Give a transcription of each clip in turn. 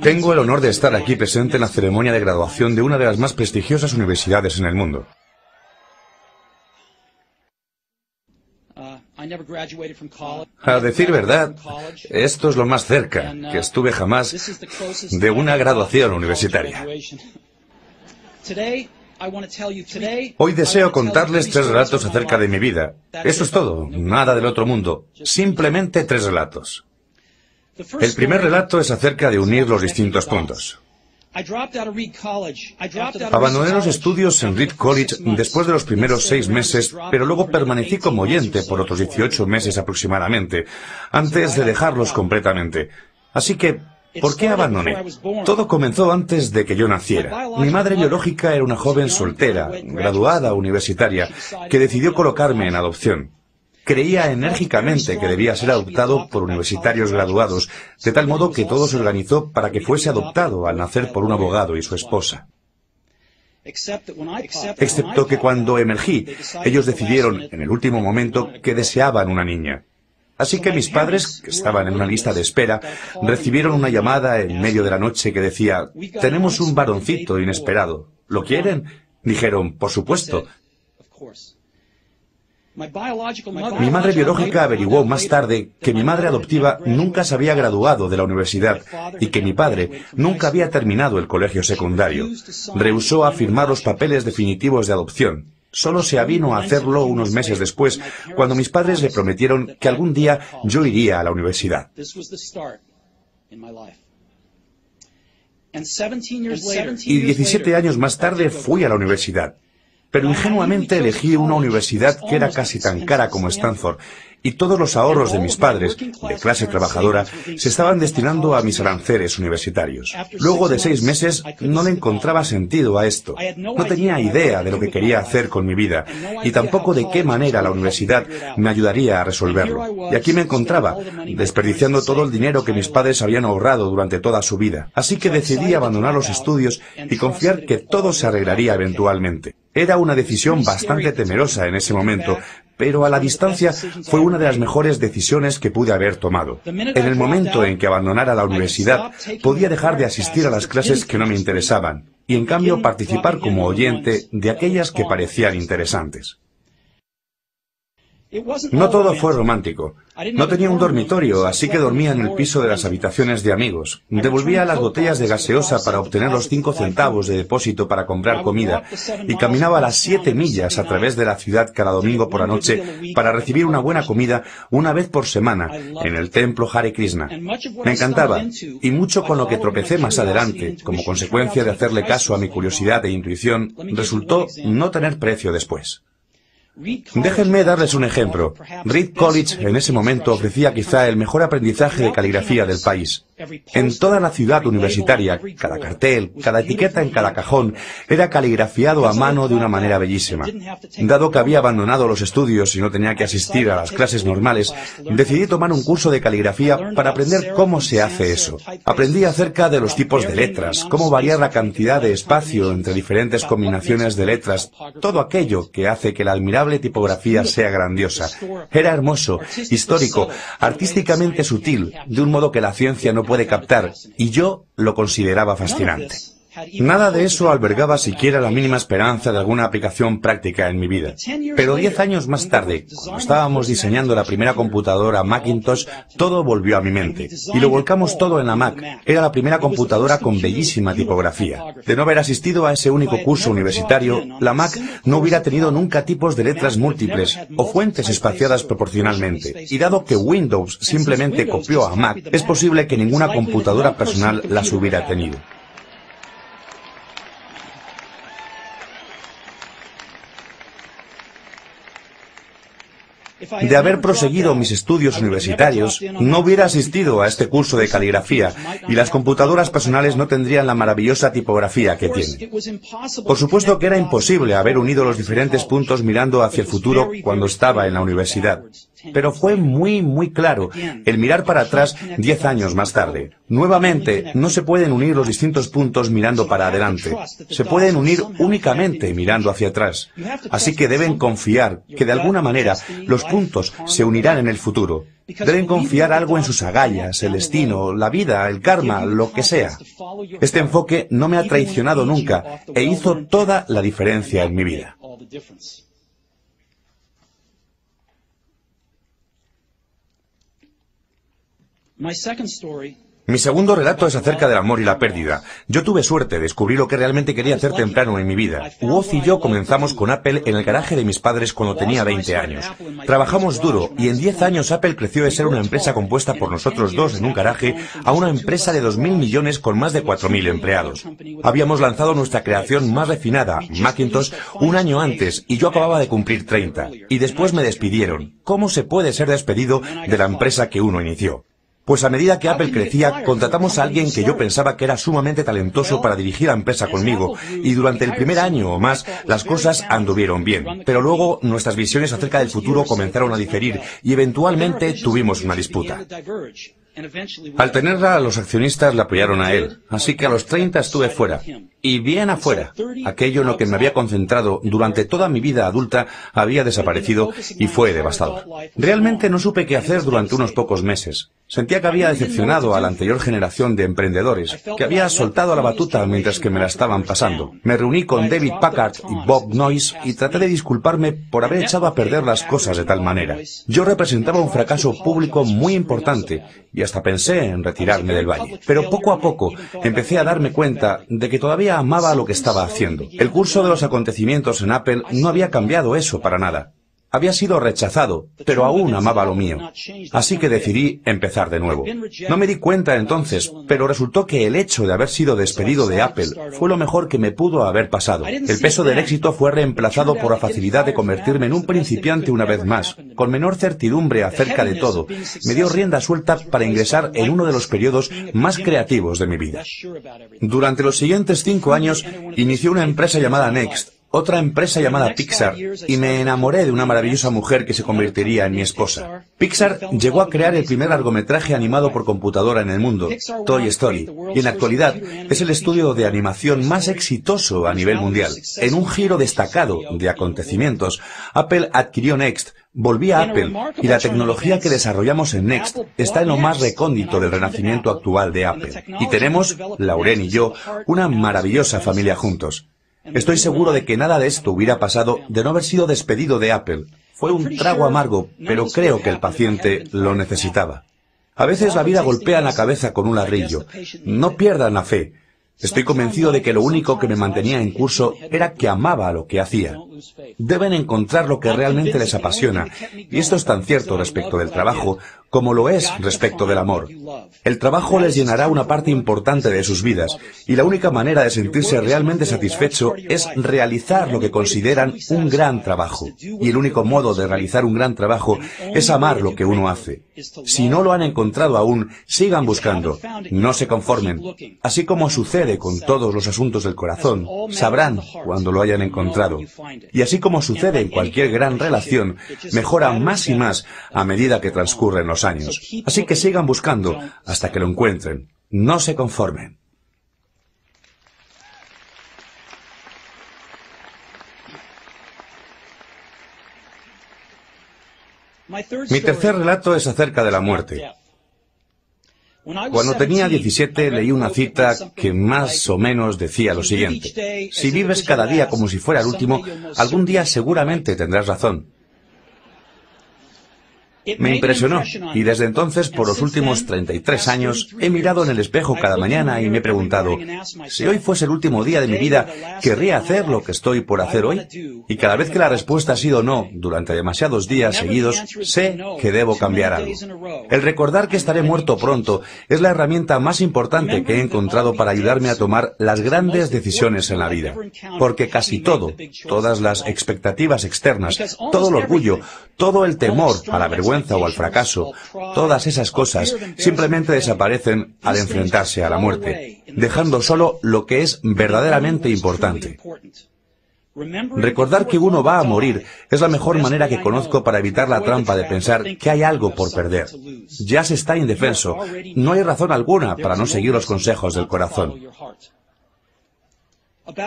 Tengo el honor de estar aquí presente en la ceremonia de graduación de una de las más prestigiosas universidades en el mundo. A decir verdad, esto es lo más cerca que estuve jamás de una graduación universitaria. Hoy deseo contarles 3 relatos acerca de mi vida. Eso es todo, nada del otro mundo. Simplemente 3 relatos. El primer relato es acerca de unir los distintos puntos. Abandoné los estudios en Reed College después de los primeros 6 meses, pero luego permanecí como oyente por otros 18 meses aproximadamente, antes de dejarlos completamente. Así que, ¿por qué abandoné? Todo comenzó antes de que yo naciera. Mi madre biológica era una joven soltera, graduada universitaria, que decidió colocarme en adopción. Creía enérgicamente que debía ser adoptado por universitarios graduados, de tal modo que todo se organizó para que fuese adoptado al nacer por un abogado y su esposa. Excepto que cuando emergí, ellos decidieron, en el último momento, que deseaban una niña. Así que mis padres, que estaban en una lista de espera, recibieron una llamada en medio de la noche que decía: «Tenemos un varoncito inesperado. ¿Lo quieren?». Dijeron: «Por supuesto». Mi madre biológica averiguó más tarde que mi madre adoptiva nunca se había graduado de la universidad y que mi padre nunca había terminado el colegio secundario. Rehusó a firmar los papeles definitivos de adopción. Solo se avino a hacerlo unos meses después, cuando mis padres le prometieron que algún día yo iría a la universidad. Y 17 años más tarde fui a la universidad. Pero ingenuamente elegí una universidad que era casi tan cara como Stanford, y todos los ahorros de mis padres, de clase trabajadora, se estaban destinando a mis aranceles universitarios. Luego de 6 meses no le encontraba sentido a esto. No tenía idea de lo que quería hacer con mi vida, y tampoco de qué manera la universidad me ayudaría a resolverlo. Y aquí me encontraba, desperdiciando todo el dinero que mis padres habían ahorrado durante toda su vida. Así que decidí abandonar los estudios y confiar que todo se arreglaría eventualmente. Era una decisión bastante temerosa en ese momento, pero a la distancia fue una de las mejores decisiones que pude haber tomado. En el momento en que abandonara la universidad, podía dejar de asistir a las clases que no me interesaban, y en cambio participar como oyente de aquellas que parecían interesantes. No todo fue romántico. No tenía un dormitorio, así que dormía en el piso de las habitaciones de amigos. Devolvía las botellas de gaseosa para obtener los 5 centavos de depósito para comprar comida, y caminaba las 7 millas a través de la ciudad cada domingo por la noche para recibir una buena comida una vez por semana en el templo Hare Krishna. Me encantaba, y mucho con lo que tropecé más adelante, como consecuencia de hacerle caso a mi curiosidad e intuición, resultó no tener precio después. Déjenme darles un ejemplo. Reed College en ese momento ofrecía quizá el mejor aprendizaje de caligrafía del país. En toda la ciudad universitaria, cada cartel, cada etiqueta en cada cajón era caligrafiado a mano de una manera bellísima. Dado que había abandonado los estudios y no tenía que asistir a las clases normales, decidí tomar un curso de caligrafía para aprender cómo se hace eso. Aprendí acerca de los tipos de letras, cómo variar la cantidad de espacio entre diferentes combinaciones de letras, todo aquello que hace que la admirable tipografía sea grandiosa. Era hermoso, histórico, artísticamente sutil, de un modo que la ciencia no puede captar, y yo lo consideraba fascinante. Nada de eso albergaba siquiera la mínima esperanza de alguna aplicación práctica en mi vida. Pero 10 años más tarde, cuando estábamos diseñando la primera computadora Macintosh, todo volvió a mi mente. Y lo volcamos todo en la Mac. Era la primera computadora con bellísima tipografía. De no haber asistido a ese único curso universitario, la Mac no hubiera tenido nunca tipos de letras múltiples o fuentes espaciadas proporcionalmente. Y dado que Windows simplemente copió a Mac, es posible que ninguna computadora personal las hubiera tenido. De haber proseguido mis estudios universitarios, no hubiera asistido a este curso de caligrafía y las computadoras personales no tendrían la maravillosa tipografía que tienen. Por supuesto que era imposible haber unido los diferentes puntos mirando hacia el futuro cuando estaba en la universidad. Pero fue muy claro el mirar para atrás 10 años más tarde. Nuevamente, no se pueden unir los distintos puntos mirando para adelante. Se pueden unir únicamente mirando hacia atrás. Así que deben confiar que de alguna manera los puntos se unirán en el futuro. Deben confiar algo en sus agallas, el destino, la vida, el karma, lo que sea. Este enfoque no me ha traicionado nunca e hizo toda la diferencia en mi vida. Mi segundo relato es acerca del amor y la pérdida. Yo tuve suerte, descubrí lo que realmente quería hacer temprano en mi vida. Woz y yo comenzamos con Apple en el garaje de mis padres cuando tenía 20 años. Trabajamos duro y en 10 años Apple creció de ser una empresa compuesta por nosotros dos en un garaje a una empresa de 2.000 millones con más de 4.000 empleados. Habíamos lanzado nuestra creación más refinada, Macintosh, un año antes y yo acababa de cumplir 30. Y después me despidieron. ¿Cómo se puede ser despedido de la empresa que uno inició? Pues a medida que Apple crecía, contratamos a alguien que yo pensaba que era sumamente talentoso para dirigir la empresa conmigo, y durante el primer año o más, las cosas anduvieron bien. Pero luego, nuestras visiones acerca del futuro comenzaron a diferir, y eventualmente tuvimos una disputa. Al tenerla, los accionistas le apoyaron a él, así que a los 30 estuve fuera, y bien afuera. Aquello en lo que me había concentrado durante toda mi vida adulta había desaparecido y fue devastador. Realmente no supe qué hacer durante unos pocos meses. Sentía que había decepcionado a la anterior generación de emprendedores, que había soltado la batuta mientras que me la estaban pasando. Me reuní con David Packard y Bob Noyce y traté de disculparme por haber echado a perder las cosas de tal manera. Yo representaba un fracaso público muy importante y hasta pensé en retirarme del valle. Pero poco a poco empecé a darme cuenta de que todavía amaba lo que estaba haciendo. El curso de los acontecimientos en Apple no había cambiado eso para nada. Había sido rechazado, pero aún amaba lo mío. Así que decidí empezar de nuevo. No me di cuenta entonces, pero resultó que el hecho de haber sido despedido de Apple fue lo mejor que me pudo haber pasado. El peso del éxito fue reemplazado por la facilidad de convertirme en un principiante una vez más, con menor certidumbre acerca de todo. Me dio rienda suelta para ingresar en uno de los periodos más creativos de mi vida. Durante los siguientes 5 años, inicié una empresa llamada Next, otra empresa llamada Pixar, y me enamoré de una maravillosa mujer que se convertiría en mi esposa. Pixar llegó a crear el primer largometraje animado por computadora en el mundo, Toy Story, y en la actualidad es el estudio de animación más exitoso a nivel mundial. En un giro destacado de acontecimientos, Apple adquirió Next, volví a Apple, y la tecnología que desarrollamos en Next está en lo más recóndito del renacimiento actual de Apple. Y tenemos, Lauren y yo, una maravillosa familia juntos. Estoy seguro de que nada de esto hubiera pasado de no haber sido despedido de Apple. Fue un trago amargo, pero creo que el paciente lo necesitaba. A veces la vida golpea en la cabeza con un ladrillo. No pierdan la fe. Estoy convencido de que lo único que me mantenía en curso era que amaba lo que hacía. Deben encontrar lo que realmente les apasiona, y esto es tan cierto respecto del trabajo como lo es respecto del amor. El trabajo les llenará una parte importante de sus vidas, y la única manera de sentirse realmente satisfecho es realizar lo que consideran un gran trabajo. Y el único modo de realizar un gran trabajo es amar lo que uno hace. Si no lo han encontrado aún, sigan buscando, no se conformen. Así como sucede con todos los asuntos del corazón, sabrán cuando lo hayan encontrado. Y así como sucede en cualquier gran relación, mejora más y más a medida que transcurren los años. Así que sigan buscando hasta que lo encuentren. No se conformen. Mi tercer relato es acerca de la muerte. Cuando tenía 17 leí una cita que más o menos decía lo siguiente: si vives cada día como si fuera el último, algún día seguramente tendrás razón. Me impresionó, y desde entonces, por los últimos 33 años, he mirado en el espejo cada mañana y me he preguntado, si hoy fuese el último día de mi vida, ¿querría hacer lo que estoy por hacer hoy? Y cada vez que la respuesta ha sido no, durante demasiados días seguidos, sé que debo cambiar algo. El recordar que estaré muerto pronto es la herramienta más importante que he encontrado para ayudarme a tomar las grandes decisiones en la vida. Porque casi todo, todas las expectativas externas, todo el orgullo, todo el temor a la vergüenza o al fracaso, todas esas cosas simplemente desaparecen al enfrentarse a la muerte, dejando solo lo que es verdaderamente importante. Recordar que uno va a morir es la mejor manera que conozco para evitar la trampa de pensar que hay algo por perder. Ya se está indefenso. No hay razón alguna para no seguir los consejos del corazón.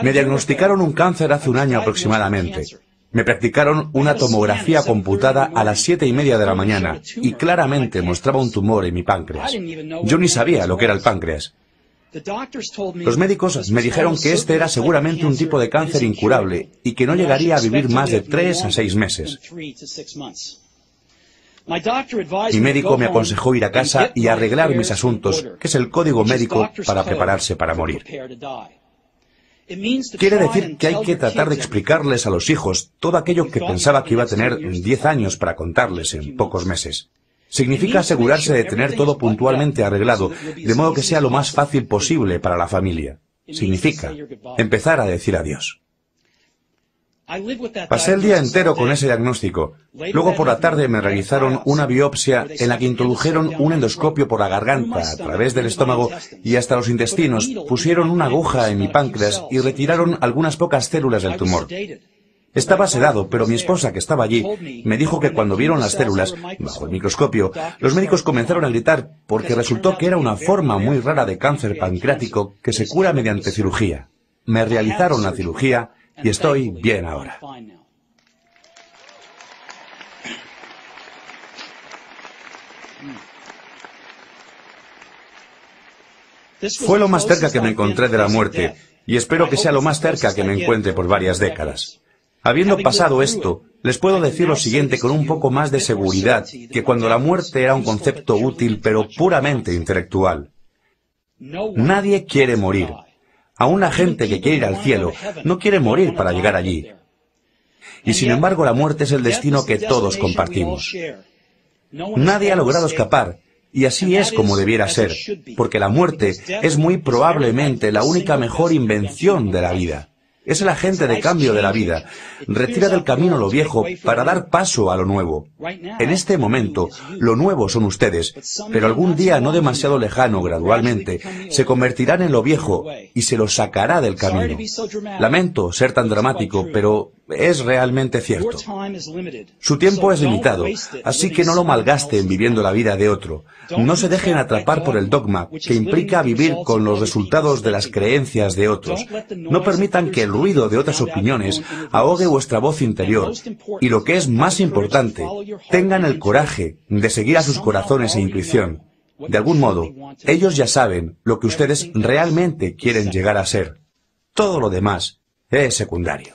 Me diagnosticaron un cáncer hace un año aproximadamente. Me practicaron una tomografía computada a las 7:30 de la mañana y claramente mostraba un tumor en mi páncreas. Yo ni sabía lo que era el páncreas. Los médicos me dijeron que este era seguramente un tipo de cáncer incurable y que no llegaría a vivir más de 3 a 6 meses. Mi médico me aconsejó ir a casa y arreglar mis asuntos, que es el código médico para prepararse para morir. Quiere decir que hay que tratar de explicarles a los hijos todo aquello que pensaba que iba a tener 10 años para contarles en pocos meses. Significa asegurarse de tener todo puntualmente arreglado, de modo que sea lo más fácil posible para la familia. Significa empezar a decir adiós. Pasé el día entero con ese diagnóstico. Luego por la tarde me realizaron una biopsia en la que introdujeron un endoscopio por la garganta, a través del estómago y hasta los intestinos, pusieron una aguja en mi páncreas y retiraron algunas pocas células del tumor. Estaba sedado, pero mi esposa, que estaba allí, me dijo que cuando vieron las células, bajo el microscopio, los médicos comenzaron a gritar porque resultó que era una forma muy rara de cáncer pancreático que se cura mediante cirugía. Me realizaron la cirugía y estoy bien ahora. Fue lo más cerca que me encontré de la muerte, y espero que sea lo más cerca que me encuentre por varias décadas. Habiendo pasado esto, les puedo decir lo siguiente con un poco más de seguridad, que cuando la muerte era un concepto útil pero puramente intelectual. Nadie quiere morir. Aún la gente que quiere ir al cielo no quiere morir para llegar allí. Y sin embargo la muerte es el destino que todos compartimos. Nadie ha logrado escapar, y así es como debiera ser, porque la muerte es muy probablemente la única mejor invención de la vida. Es el agente de cambio de la vida. Retira del camino lo viejo para dar paso a lo nuevo. En este momento, lo nuevo son ustedes, pero algún día no demasiado lejano, gradualmente, se convertirán en lo viejo y se los sacará del camino. Lamento ser tan dramático, pero es realmente cierto. Su tiempo es limitado, así que no lo malgasten viviendo la vida de otro. No se dejen atrapar por el dogma, que implica vivir con los resultados de las creencias de otros. No permitan que el ruido de otras opiniones ahogue vuestra voz interior. Y lo que es más importante, tengan el coraje de seguir a sus corazones e intuición. De algún modo, ellos ya saben lo que ustedes realmente quieren llegar a ser. Todo lo demás es secundario.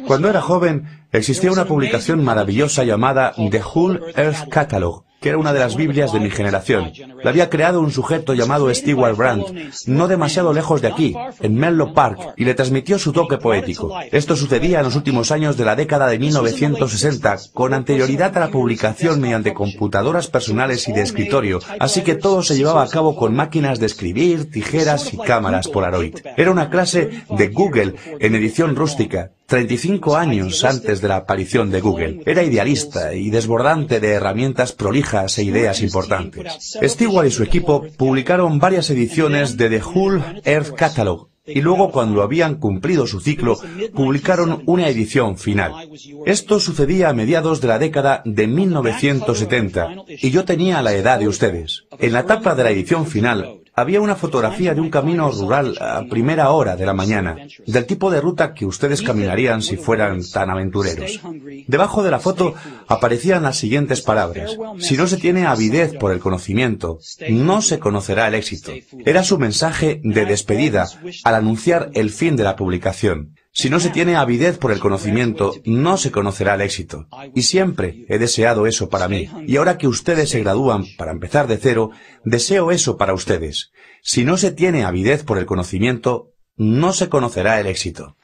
Cuando era joven, existía una publicación maravillosa llamada The Whole Earth Catalog, que era una de las Biblias de mi generación. La había creado un sujeto llamado Stewart Brand, no demasiado lejos de aquí, en Menlo Park, y le transmitió su toque poético. Esto sucedía en los últimos años de la década de 1960, con anterioridad a la publicación mediante computadoras personales y de escritorio, así que todo se llevaba a cabo con máquinas de escribir, tijeras y cámaras Polaroid. Era una clase de Google en edición rústica, 35 años antes de la aparición de Google. Era idealista y desbordante de herramientas prolijas e ideas importantes. Stewart y su equipo publicaron varias ediciones de The Whole Earth Catalog, y luego, cuando habían cumplido su ciclo, publicaron una edición final. Esto sucedía a mediados de la década de 1970, y yo tenía la edad de ustedes. En la tapa de la edición final, había una fotografía de un camino rural a primera hora de la mañana, del tipo de ruta que ustedes caminarían si fueran tan aventureros. Debajo de la foto aparecían las siguientes palabras: si no se tiene avidez por el conocimiento, no se conocerá el éxito. Era su mensaje de despedida al anunciar el fin de la publicación. Si no se tiene avidez por el conocimiento, no se conocerá el éxito. Y siempre he deseado eso para mí. Y ahora que ustedes se gradúan para empezar de cero, deseo eso para ustedes. Si no se tiene avidez por el conocimiento, no se conocerá el éxito.